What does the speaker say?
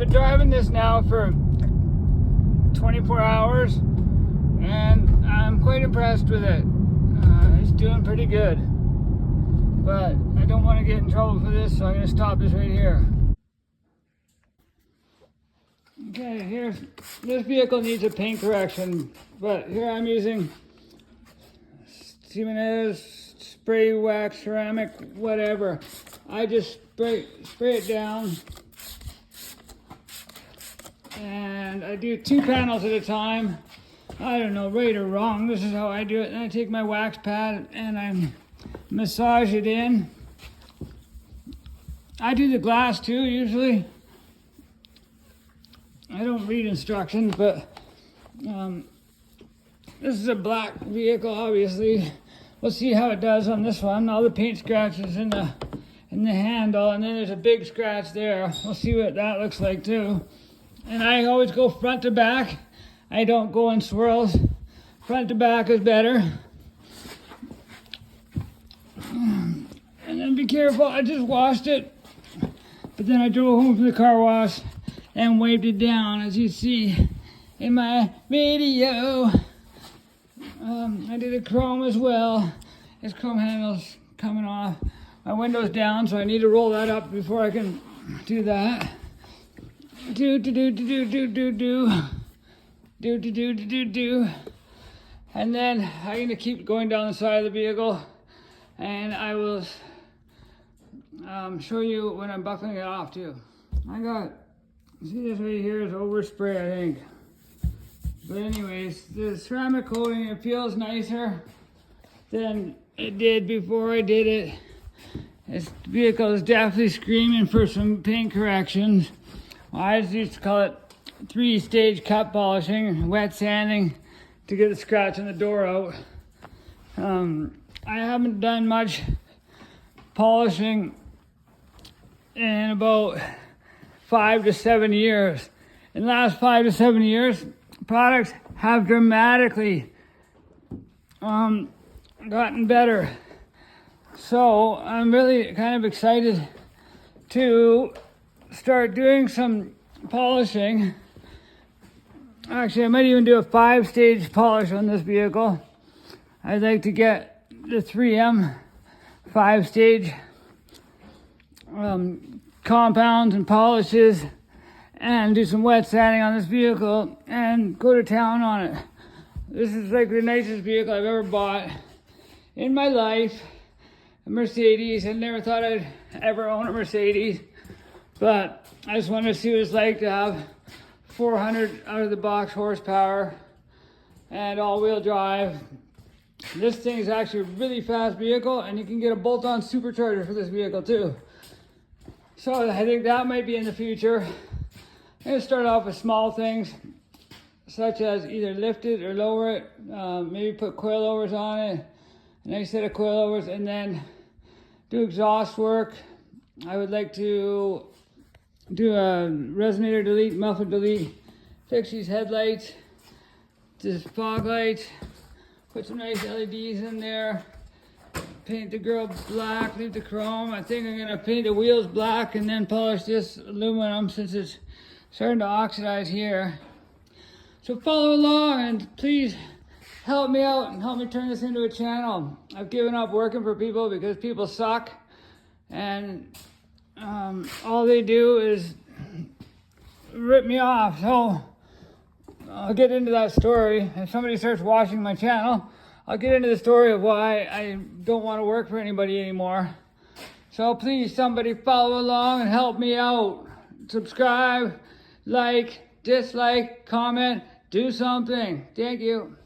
been driving this now for 24 hours and I'm quite impressed with it. It's doing pretty good, but I don't want to get in trouble for this, so I'm going to stop this right here. Okay, here's, this vehicle needs a paint correction, but here I'm using Jimi-rig-it, spray wax, ceramic, whatever. I just spray it down, and I do 2 panels at a time. I don't know, right or wrong, this is how I do it. And I take my wax pad and I massage it in. I do the glass too, usually. I don't read instructions, but this is a black vehicle, obviously. We'll see how it does on this one. All the paint scratches in the handle, and then there's a big scratch there. We'll see what that looks like too. And I always go front to back. I don't go in swirls. Front to back is better. And then be careful, I just washed it, but then I drove home from the car wash and wiped it down, as you see in my video. I did a chrome as well. This chrome handle's coming off. My window's down, so I need to roll that up before I can do that. And then I'm gonna keep going down the side of the vehicle, and I will show you when I'm buffing it off too. I got, see this right here is overspray, I think. But anyways, the ceramic coating, it feels nicer than it did before I did it. This vehicle is definitely screaming for some paint corrections. I just used to call it 3-stage cut polishing, wet sanding to get the scratch on the door out. I haven't done much polishing in about 5 to 7 years. In the last 5 to 7 years, products have dramatically gotten better. So I'm really kind of excited to start doing some polishing. Actually, I might even do a 5-stage polish on this vehicle. I'd like to get the 3M 5-stage compounds and polishes and do some wet sanding on this vehicle and go to town on it. This is like the nicest vehicle I've ever bought in my life. A Mercedes. I never thought I'd ever own a Mercedes, but I just wanted to see what it's like to have 400 out of the box horsepower and all-wheel drive. This thing is actually a really fast vehicle, and you can get a bolt-on supercharger for this vehicle too. So I think that might be in the future. I'm going to start off with small things, such as either lift it or lower it, maybe put coilovers on it, a nice set of coilovers, and then do exhaust work. I would like to do a resonator delete, muffler delete, fix these headlights, this fog lights, put some nice LEDs in there, paint the grill black, leave the chrome. I think I'm gonna paint the wheels black and then polish this aluminum since it's starting to oxidize here. So follow along and please help me out and help me turn this into a channel. I've given up working for people because people suck, and all they do is rip me off. So I'll get into that story. If somebody starts watching my channel, I'll get into the story of why I don't want to work for anybody anymore. So please, somebody follow along and help me out. Subscribe, like, dislike, comment, do something. Thank you.